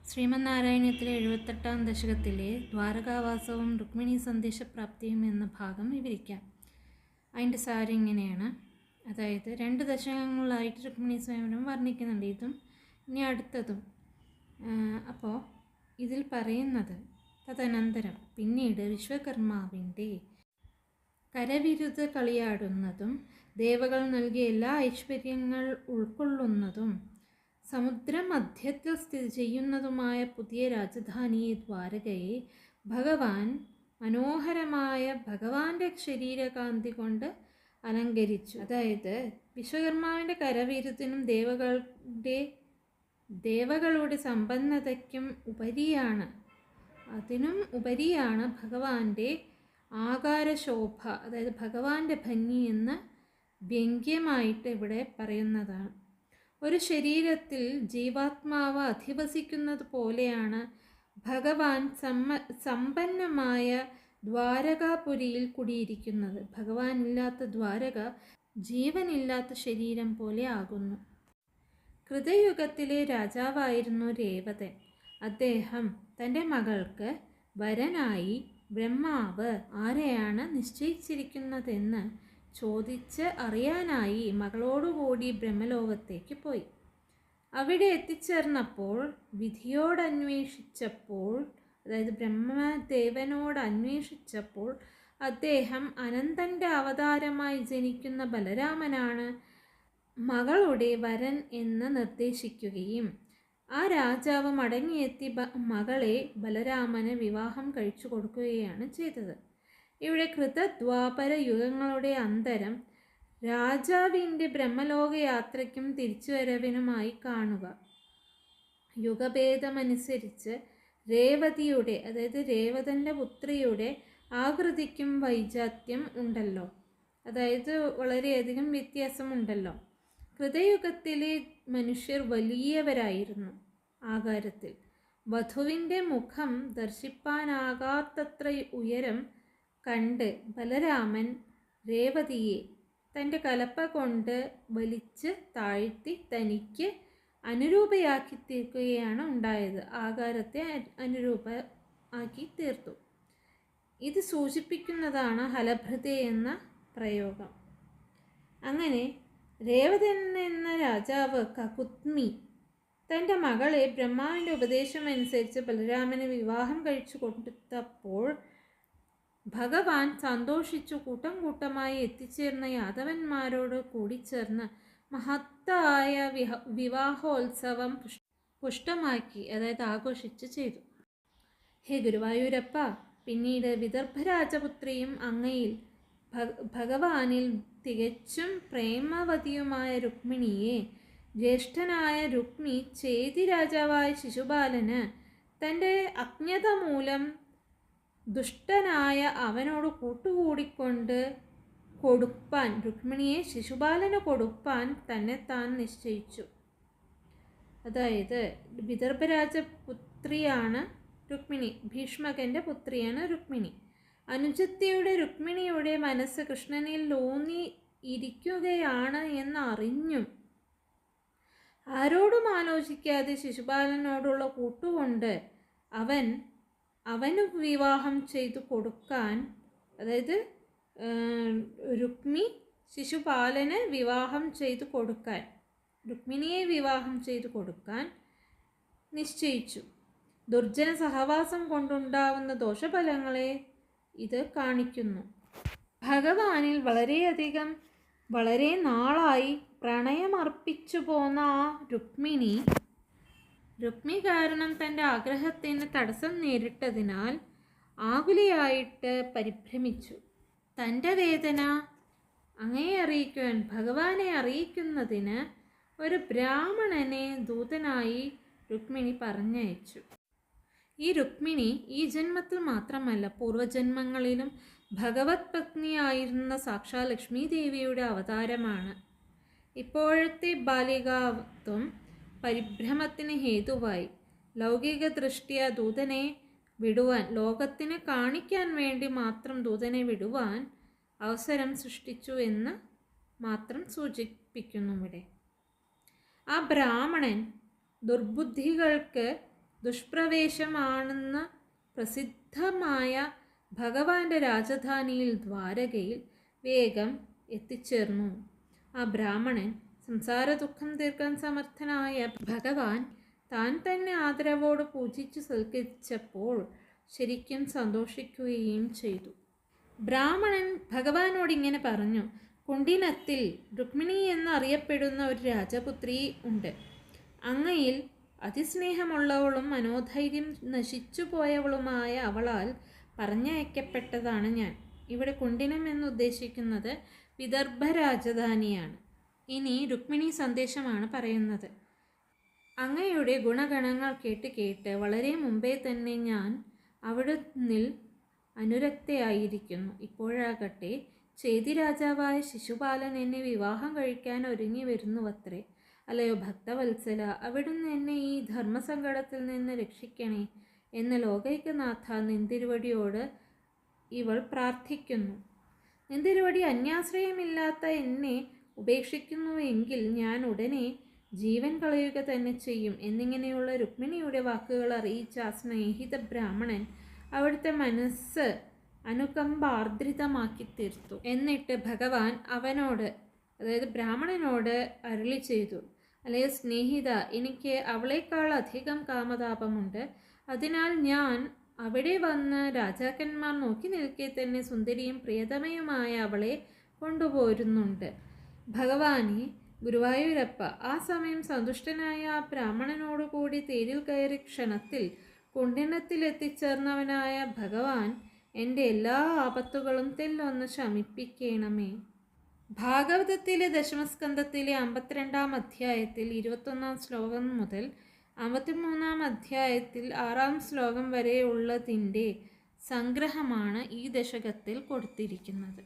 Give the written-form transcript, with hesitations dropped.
ശ്രീമന്നാരായണീയത്തിലെ 78-ാം ദശകത്തിലെ ദ്വാരകാവാസവും രുക്മിണി സന്ദേശപ്രാപ്തിയും എന്ന ഭാഗം വിവരിക്കാം. അതിൻ്റെ സാരം ഇങ്ങനെയാണ്. അതായത് 2 ദശകങ്ങളായിട്ട് രുക്മിണി സ്വയംവരം വർണ്ണിക്കുന്നുണ്ട്, ഇതും ഇനി അടുത്തതും. അപ്പോൾ ഇതിൽ പറയുന്നത്, തദനന്തരം പിന്നീട് വിശ്വകർമാവിൻ്റെ കരവിരുത് കളിയാടുന്നതും ദേവകൾ നൽകിയ എല്ലാ ഐശ്വര്യങ്ങൾ ഉൾക്കൊള്ളുന്നതും സമുദ്രമധ്യത്തിൽ സ്ഥിതി ചെയ്യുന്നതുമായ പുതിയ രാജധാനിയെ ദ്വാരകയെ ഭഗവാൻ മനോഹരമായ ഭഗവാന്റെ ശരീരകാന്തി കൊണ്ട് അലങ്കരിച്ചു. അതായത് വിശ്വകർമാവിൻ്റെ കരവിരുത്തിനും ദേവകളുടെ സമ്പന്നതയ്ക്കും ഉപരിയാണ് ഭഗവാന്റെ ആകാരശോഭ, അതായത് ഭഗവാന്റെ ഭംഗി എന്ന് വ്യംഗ്യമായിട്ട് ഇവിടെ പറയുന്നതാണ്. ഒരു ശരീരത്തിൽ ജീവാത്മാവ് അധിവസിക്കുന്നത് പോലെയാണ് ഭഗവാൻ സമ്പന്നമായ ദ്വാരകാപുരിയിൽ കുടിയിരിക്കുന്നത്. ഭഗവാൻ ഇല്ലാത്ത ദ്വാരക ജീവനില്ലാത്ത ശരീരം പോലെ ആകുന്നു. കൃതയുഗത്തിലെ രാജാവായിരുന്നു രേവതൻ. അദ്ദേഹം തൻ്റെ മകൾക്ക് വരനായി ബ്രഹ്മാവ് ആരെയാണ് നിശ്ചയിച്ചിരിക്കുന്നതെന്ന് ചോദിച്ച് അറിയാനായി മകളോടുകൂടി ബ്രഹ്മലോകത്തേക്ക് പോയി. അവിടെ എത്തിച്ചേർന്നപ്പോൾ അതായത് ബ്രഹ്മദേവനോട് അന്വേഷിച്ചപ്പോൾ അദ്ദേഹം അനന്തൻ്റെ അവതാരമായി ജനിക്കുന്ന ബലരാമനാണ് മകളുടെ വരൻ എന്ന് നിർദ്ദേശിക്കുകയും ആ രാജാവ് മടങ്ങിയെത്തി മകളെ ബലരാമന് വിവാഹം കഴിച്ചു കൊടുക്കുകയാണ് ചെയ്തത്. ഇവിടെ കൃതദ്വാപര യുഗങ്ങളുടെ അന്തരം രാജാവിൻ്റെ ബ്രഹ്മലോകയാത്രയ്ക്കും തിരിച്ചുവരവിനുമായി കാണുക. യുഗഭേദമനുസരിച്ച് രേവതിയുടെ, അതായത് രേവതൻ്റെ പുത്രിയുടെ ആകൃതിക്കും വൈജാത്യം ഉണ്ടല്ലോ, അതായത് വളരെയധികം വ്യത്യാസമുണ്ടല്ലോ. കൃതയുഗത്തിലെ മനുഷ്യർ വലിയവരായിരുന്നു ആകാരത്തിൽ. വധുവിൻ്റെ മുഖം ദർശിപ്പാനാകാത്തത്ര ഉയരം കണ്ട് ബലരാമൻ രേവതിയെ തൻ്റെ കലപ്പ കൊണ്ട് വലിച്ച് താഴ്ത്തി തനിക്ക് അനുരൂപയാക്കി തീർക്കുകയാണ് ഉണ്ടായത്. ആകാരത്തെ അനുരൂപ ആക്കി തീർത്തു. ഇത് സൂചിപ്പിക്കുന്നതാണ് ഹലഭൃത എന്ന പ്രയോഗം. അങ്ങനെ രേവതൻ എന്ന രാജാവ് കകുത്മി തൻ്റെ മകളെ ബ്രഹ്മാവിൻ്റെ ഉപദേശമനുസരിച്ച് ബലരാമന് വിവാഹം കഴിച്ചു കൊടുത്തപ്പോൾ ഭഗവാൻ സന്തോഷിച്ചു കൂട്ടം കൂട്ടമായി എത്തിച്ചേർന്ന യാദവന്മാരോട് കൂടിച്ചേർന്ന് മഹത്തായ വിവാഹോത്സവം പുഷ്ടമാക്കി, അതായത് ആഘോഷിച്ച് ചെയ്തു. ഹേ ഗുരുവായൂരപ്പ, പിന്നീട് വിദർഭരാജപുത്രിയും അങ്ങയിൽ ഭഗവാനിൽ തികച്ചും പ്രേമവതിയുമായ രുക്മിണിയെ ജ്യേഷ്ഠനായ രുക്മി ചേതി രാജാവായ ശിശുപാലന് തൻ്റെ അജ്ഞത മൂലം ദുഷ്ടനായ അവനോട് കൂട്ടുകൂടിക്കൊണ്ട് കൊടുപ്പാൻ, രുക്മിണിയെ ശിശുപാലന് കൊടുപ്പാൻ തന്നെ താൻ നിശ്ചയിച്ചു. അതായത് വിദർഭരാജപുത്രിയാണ് രുക്മിണി, ഭീഷ്മകൻ്റെ പുത്രിയാണ് രുക്മിണി. അനുജത്തിയുടെ രുക്മിണിയുടെ മനസ്സ് കൃഷ്ണനിൽ ഊന്നി ഇരിക്കുകയാണ് എന്നറിഞ്ഞും ആരോടും ആലോചിക്കാതെ ശിശുപാലനോടുള്ള കൂട്ടുകൊണ്ട് അവന് വിവാഹം ചെയ്തു കൊടുക്കാൻ, അതായത് രുക്മിണിയെ വിവാഹം ചെയ്തു കൊടുക്കാൻ നിശ്ചയിച്ചു. ദുർജന സഹവാസം കൊണ്ടുണ്ടാവുന്ന ദോഷഫലങ്ങളെ ഇത് കാണിക്കുന്നു. ഭഗവാനിൽ വളരെ നാളായി പ്രണയമർപ്പിച്ചു പോന്ന ആ രുക്മിണി കാരണം തൻ്റെ ആഗ്രഹത്തിന് തടസ്സം നേരിട്ടതിനാൽ ആകുലയായിട്ട് പരിഭ്രമിച്ചു. തൻ്റെ വേദന അങ്ങയെ അറിയിക്കുവാൻ, ഭഗവാനെ അറിയിക്കുന്നതിന് ഒരു ബ്രാഹ്മണനെ ദൂതനായി രുക്മിണി പറഞ്ഞയച്ചു. ഈ രുക്മിണി ഈ ജന്മത്തിൽ മാത്രമല്ല പൂർവജന്മങ്ങളിലും ഭഗവത് പത്നിയായിരുന്ന സാക്ഷാൽ ലക്ഷ്മി ദേവിയുടെ അവതാരമാണ്. ഇപ്പോഴത്തെ ബാലികാത്വം പരിഭ്രമത്തിന് ഹേതുവായി ലൗകിക ദൃഷ്ട്യാ ദൂതനെ വിടുവാൻ, ലോകത്തിന് കാണിക്കാൻ വേണ്ടി മാത്രം ദൂതനെ വിടുവാൻ അവസരം സൃഷ്ടിച്ചു എന്ന് മാത്രം സൂചിപ്പിക്കുന്നു ഇവിടെ. ആ ബ്രാഹ്മണൻ ദുർബുദ്ധികൾക്ക് ദുഷ്പ്രവേശമാണെന്ന പ്രസിദ്ധമായ ഭഗവാന്റെ രാജധാനിയിൽ ദ്വാരകയിൽ വേഗം എത്തിച്ചേർന്നു. ആ ബ്രാഹ്മണൻ സംസാര ദുഃഖം തീർക്കാൻ സമർത്ഥനായ ഭഗവാൻ താൻ തന്നെ ആദരവോട് പൂജിച്ചു സൽക്കരിച്ചപ്പോൾ ശരിക്കും സന്തോഷിക്കുകയും ചെയ്തു. ബ്രാഹ്മണൻ ഭഗവാനോട് ഇങ്ങനെ പറഞ്ഞു: കുണ്ടിനത്തിൽ രുക്മിണി എന്നറിയപ്പെടുന്ന ഒരു രാജപുത്രി ഉണ്ട്. അങ്ങയിൽ അതിസ്നേഹമുള്ളവളും മനോധൈര്യം നശിച്ചു പോയവളുമായ അവളാൽ പറഞ്ഞയക്കപ്പെട്ടതാണ് ഞാൻ. ഇവിടെ കുണ്ടിനം എന്നുദ്ദേശിക്കുന്നത് വിദർഭ രാജധാനിയാണ്. ഇനി രുക്മിണി സന്ദേശമാണ് പറയുന്നത്. അങ്ങയുടെ ഗുണഗണങ്ങൾ കേട്ട് വളരെ മുമ്പേ തന്നെ ഞാൻ അവിടുന്നിൽ അനുരക്തയായിരിക്കുന്നു. ഇപ്പോഴാകട്ടെ ചേതി രാജാവായ ശിശുപാലൻ എന്നെ വിവാഹം കഴിക്കാൻ ഒരുങ്ങി വരുന്നുവത്രേ. അല്ലയോ ഭക്തവത്സല, അവിടുന്ന് എന്നെ ഈ ധർമ്മസങ്കടത്തിൽ നിന്ന് രക്ഷിക്കണേ എന്ന് ലോകൈകനാഥ നിന്തിരുവടിയോട് ഇവൾ പ്രാർത്ഥിക്കുന്നു. നിന്തിരുവടി അന്യാശ്രയമില്ലാത്ത എന്നെ ഉപേക്ഷിക്കുന്നുവെങ്കിൽ ഞാൻ ഉടനെ ജീവൻ കളയുക തന്നെ ചെയ്യും എന്നിങ്ങനെയുള്ള രുക്മിണിയുടെ വാക്കുകൾ അറിയിച്ച ആ സ്നേഹിത ബ്രാഹ്മണൻ അവിടുത്തെ മനസ്സ് അനുകമ്പാർദ്രിതമാക്കി തീർത്തു. എന്നിട്ട് ഭഗവാൻ അവനോട്, അതായത് ബ്രാഹ്മണനോട് അരുളി ചെയ്തു: അല്ലയോ സ്നേഹിത, എനിക്ക് അവളേക്കാൾ അധികം കാമതാപമുണ്ട്. അതിനാൽ ഞാൻ അവിടെ വന്ന് രാജാക്കന്മാർ നോക്കി നിൽക്കെ തന്നെ സുന്ദരിയും പ്രിയതമയുമായ അവളെ കൊണ്ടുപോരുന്നുണ്ട്. ഭഗവാനെ ഗുരുവായൂരപ്പ. ആ സമയം സന്തുഷ്ടനായ ആ ബ്രാഹ്മണനോടുകൂടി തേരിൽ കയറി ക്ഷണത്തിൽ കുണ്ടിനത്തിലെത്തിച്ചേർന്നവനായ ഭഗവാൻ എൻ്റെ എല്ലാ ആപത്തുകളും തെല്ലൊന്ന് ശമിപ്പിക്കണമേ. ഭാഗവതത്തിലെ ദശമസ്കന്ധത്തിലെ 52-ാം അധ്യായത്തിൽ 21-ാം ശ്ലോകം മുതൽ 53-ാം അധ്യായത്തിൽ 6-ാം ശ്ലോകം വരെയുള്ളതിൻ്റെ സംഗ്രഹമാണ് ഈ ദശകത്തിൽ കൊടുത്തിരിക്കുന്നത്.